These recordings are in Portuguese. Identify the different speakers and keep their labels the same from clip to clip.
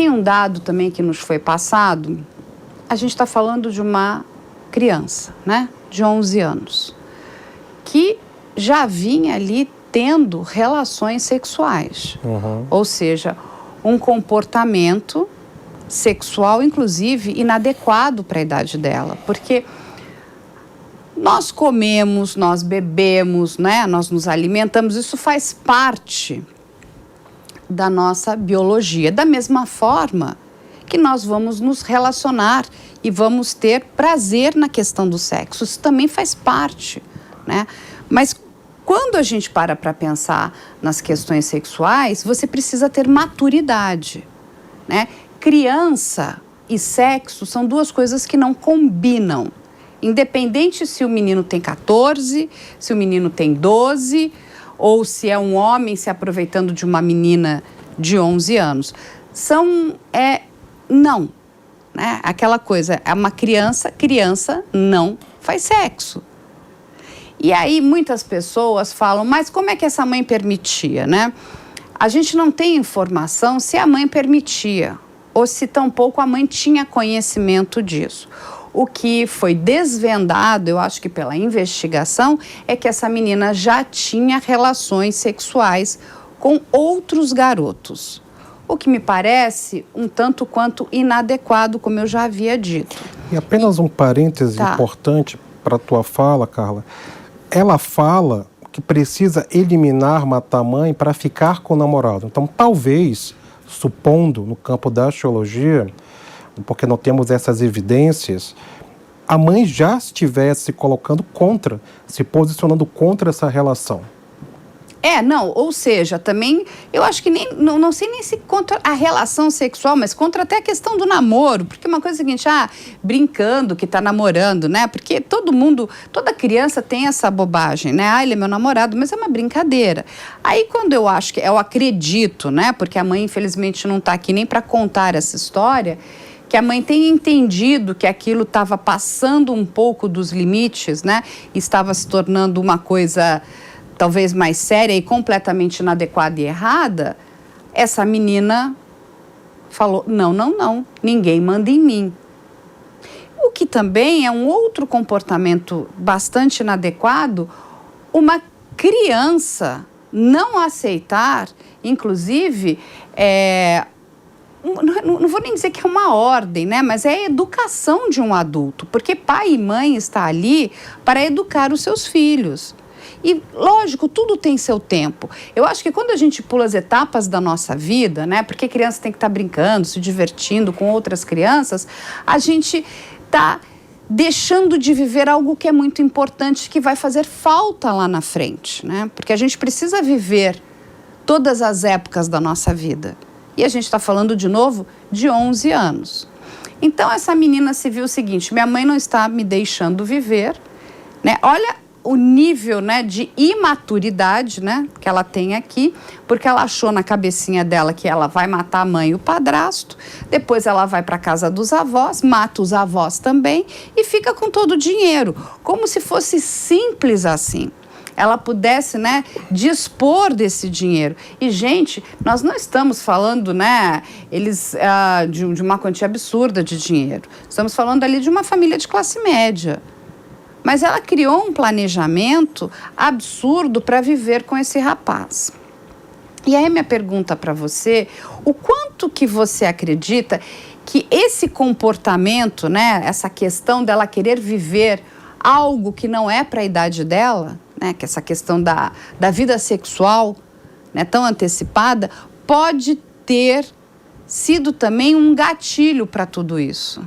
Speaker 1: tem um dado também que nos foi passado. A gente está falando de uma criança, né, de 11 anos, que já vinha ali tendo relações sexuais. Ou seja, um comportamento sexual, inclusive, inadequado para a idade dela. Porque nós comemos, nós bebemos, né, nós nos alimentamos, isso faz parte da nossa biologia. Da mesma forma que nós vamos nos relacionar e vamos ter prazer na questão do sexo. Isso também faz parte, né? Mas quando a gente para pensar nas questões sexuais, você precisa ter maturidade, né? Criança e sexo são duas coisas que não combinam. Independente se o menino tem 14, se o menino tem 12, ou se é um homem se aproveitando de uma menina de 11 anos. Não, né? Aquela coisa, é uma criança não faz sexo. E aí muitas pessoas falam, mas como é que essa mãe permitia, né? A gente não tem informação se a mãe permitia, ou se tampouco a mãe tinha conhecimento disso. O que foi desvendado, eu acho que pela investigação, é que essa menina já tinha relações sexuais com outros garotos. O que me parece um tanto quanto inadequado, como eu já havia dito.
Speaker 2: E apenas um parêntese importante para a tua fala, Carla. Ela fala que precisa eliminar, matar a mãe para ficar com o namorado. Então, talvez, supondo no campo da axiologia, porque não temos essas evidências, a mãe já estivesse se colocando contra, se posicionando contra essa relação.
Speaker 1: Ou seja, também, eu acho que não sei nem se contra a relação sexual, mas contra até a questão do namoro, porque uma coisa é a seguinte, brincando que tá namorando, né, porque toda criança tem essa bobagem, né, ele é meu namorado, mas é uma brincadeira. Aí quando eu acredito, né, porque a mãe infelizmente não tá aqui nem para contar essa história, que a mãe tenha entendido que aquilo estava passando um pouco dos limites, né, estava se tornando uma coisa talvez mais séria e completamente inadequada e errada, essa menina falou, não, ninguém manda em mim. O que também é um outro comportamento bastante inadequado, uma criança não aceitar, inclusive, não vou nem dizer que é uma ordem, né? Mas é a educação de um adulto, porque pai e mãe estão ali para educar os seus filhos. E, lógico, tudo tem seu tempo. Eu acho que quando a gente pula as etapas da nossa vida, né? Porque criança tem que estar brincando, se divertindo com outras crianças, a gente está deixando de viver algo que é muito importante, que vai fazer falta lá na frente, né? Porque a gente precisa viver todas as épocas da nossa vida. E a gente está falando, de novo, de 11 anos. Então, essa menina se viu o seguinte, minha mãe não está me deixando viver, né? Olha o nível, né, de imaturidade, né, que ela tem aqui, porque ela achou na cabecinha dela que ela vai matar a mãe e o padrasto, depois ela vai para a casa dos avós, mata os avós também e fica com todo o dinheiro, como se fosse simples assim. Ela pudesse, né, dispor desse dinheiro. E, gente, nós não estamos falando, né, de uma quantia absurda de dinheiro. Estamos falando ali de uma família de classe média. Mas ela criou um planejamento absurdo para viver com esse rapaz. E aí minha pergunta para você, o quanto que você acredita que esse comportamento, né, essa questão dela querer viver algo que não é para a idade dela, né, que essa questão da vida sexual, né, tão antecipada, pode ter sido também um gatilho para tudo isso?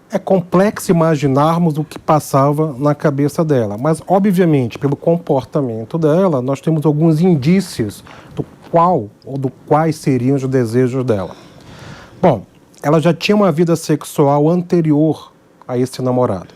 Speaker 2: É complexo imaginarmos o que passava na cabeça dela, mas, obviamente, pelo comportamento dela, nós temos alguns indícios do quais seriam os desejos dela. Bom, ela já tinha uma vida sexual anterior a esse namorado.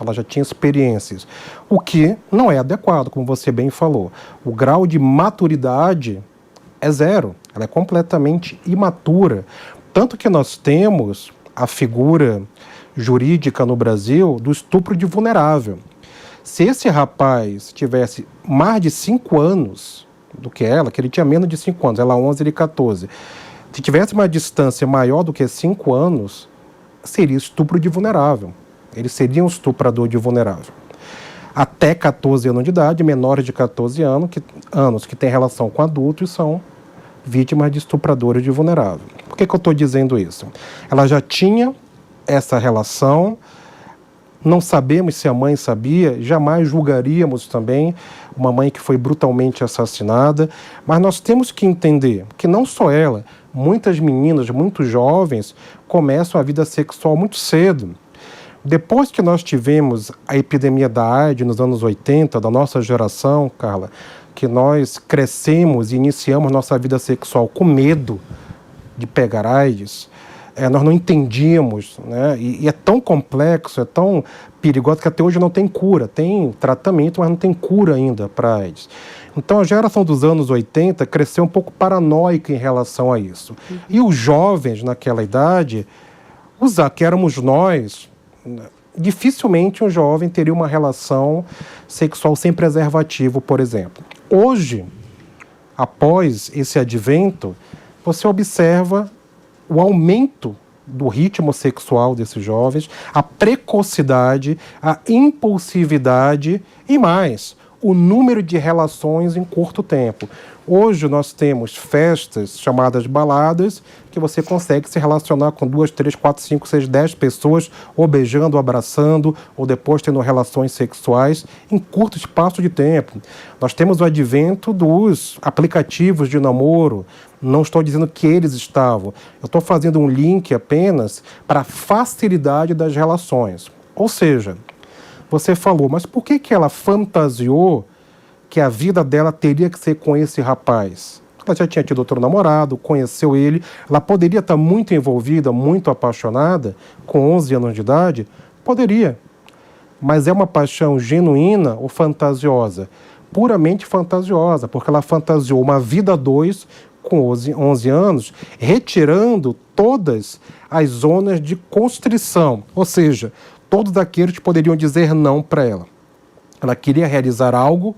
Speaker 2: Ela já tinha experiências, o que não é adequado, como você bem falou. O grau de maturidade é zero, ela é completamente imatura. Tanto que nós temos a figura jurídica no Brasil do estupro de vulnerável. Se esse rapaz tivesse mais de 5 anos, do que ela, que ele tinha menos de 5 anos, ela 11, ele 14. Se tivesse uma distância maior do que 5 anos, seria estupro de vulnerável. Ele seria um estuprador de vulnerável. Até 14 anos de idade, menores de 14 anos que têm relação com adultos são vítimas de estupradores de vulnerável. Por que eu estou dizendo isso? Ela já tinha essa relação, não sabemos se a mãe sabia, jamais julgaríamos também uma mãe que foi brutalmente assassinada, mas nós temos que entender que não só ela, muitas meninas, muitos jovens começam a vida sexual muito cedo. Depois que nós tivemos a epidemia da AIDS nos anos 80, da nossa geração, Carla, que nós crescemos e iniciamos nossa vida sexual com medo de pegar AIDS, nós não entendíamos, né? E é tão complexo, é tão perigoso que até hoje não tem cura. Tem tratamento, mas não tem cura ainda para AIDS. Então a geração dos anos 80 cresceu um pouco paranoica em relação a isso. E os jovens naquela idade, que éramos nós, dificilmente um jovem teria uma relação sexual sem preservativo, por exemplo. Hoje, após esse advento, você observa o aumento do ritmo sexual desses jovens, a precocidade, a impulsividade e mais, o número de relações em curto tempo. Hoje nós temos festas chamadas baladas, que você consegue se relacionar com 2, 3, 4, 5, 6, 10 pessoas, ou beijando, ou abraçando, ou depois tendo relações sexuais em curto espaço de tempo. Nós temos o advento dos aplicativos de namoro. Não estou dizendo que eles estavam. Eu estou fazendo um link apenas para a facilidade das relações. Ou seja, você falou, mas por que ela fantasiou que a vida dela teria que ser com esse rapaz? Ela já tinha tido outro namorado, conheceu ele, ela poderia estar muito envolvida, muito apaixonada, com 11 anos de idade? Poderia. Mas é uma paixão genuína ou fantasiosa? Puramente fantasiosa, porque ela fantasiou uma vida a dois com 11 anos, retirando todas as zonas de constrição, ou seja, todos aqueles que poderiam dizer não para ela. Ela queria realizar algo,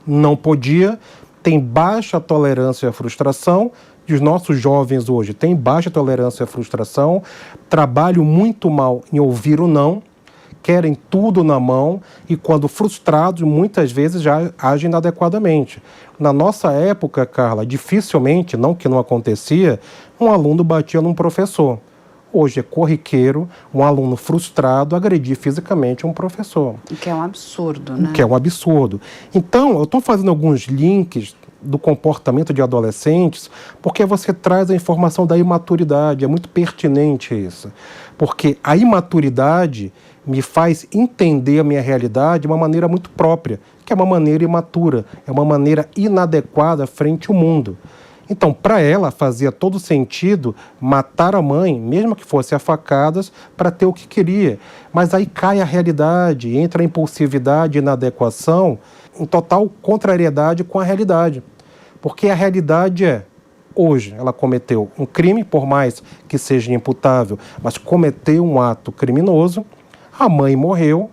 Speaker 2: não podia, tem baixa tolerância à frustração, e os nossos jovens hoje têm baixa tolerância à frustração, trabalham muito mal em ouvir o não, querem tudo na mão e, quando frustrados, muitas vezes já agem inadequadamente. Na nossa época, Carla, dificilmente, não que não acontecia, um aluno batia num professor. Hoje é corriqueiro um aluno frustrado agredir fisicamente um professor.
Speaker 1: O que é um absurdo, né?
Speaker 2: O que é um absurdo. Então, eu estou fazendo alguns links do comportamento de adolescentes, porque você traz a informação da imaturidade, é muito pertinente isso. Porque a imaturidade me faz entender a minha realidade de uma maneira muito própria, que é uma maneira imatura, é uma maneira inadequada frente ao mundo. Então, para ela, fazia todo sentido matar a mãe, mesmo que fosse a facadas, para ter o que queria. Mas aí cai a realidade, entra a impulsividade e inadequação, em total contrariedade com a realidade. Porque a realidade é, hoje, ela cometeu um crime, por mais que seja imputável, mas cometeu um ato criminoso, a mãe morreu,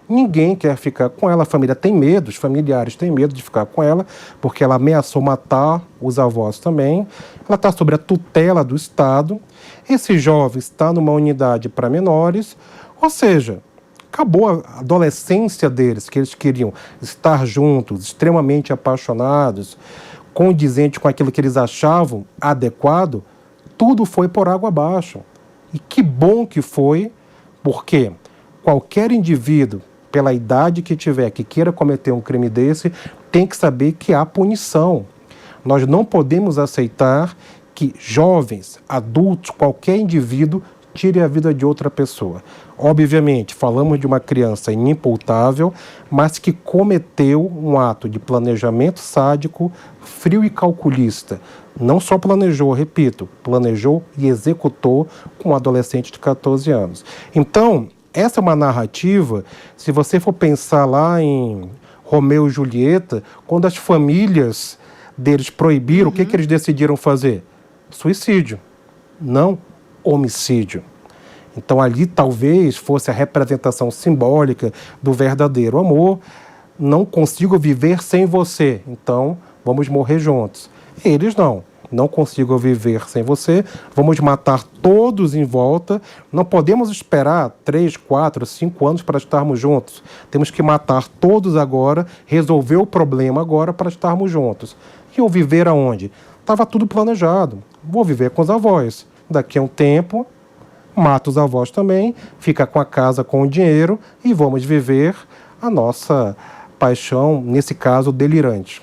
Speaker 2: ninguém quer ficar com ela, a família tem medo, os familiares têm medo de ficar com ela, porque ela ameaçou matar os avós também, ela está sob a tutela do Estado, esse jovem está numa unidade para menores, ou seja, acabou a adolescência deles, que eles queriam estar juntos, extremamente apaixonados, condizente com aquilo que eles achavam adequado, tudo foi por água abaixo. E que bom que foi, porque qualquer indivíduo, pela idade que tiver, que queira cometer um crime desse, tem que saber que há punição. Nós não podemos aceitar que jovens, adultos, qualquer indivíduo, tire a vida de outra pessoa. Obviamente, falamos de uma criança inimputável, mas que cometeu um ato de planejamento sádico, frio e calculista. Não só planejou, repito, planejou e executou com um adolescente de 14 anos. Então, essa é uma narrativa, se você for pensar lá em Romeu e Julieta, quando as famílias deles proibiram, o que eles decidiram fazer? Suicídio, não homicídio. Então ali talvez fosse a representação simbólica do verdadeiro amor. Não consigo viver sem você, então vamos morrer juntos. Eles não consigo viver sem você, vamos matar todos em volta, não podemos esperar 3, 4, 5 anos para estarmos juntos. Temos que matar todos agora, resolver o problema agora para estarmos juntos. E eu viver aonde? Estava tudo planejado. Vou viver com os avós. Daqui a um tempo, mata os avós também, fica com a casa, com o dinheiro e vamos viver a nossa paixão, nesse caso, delirante.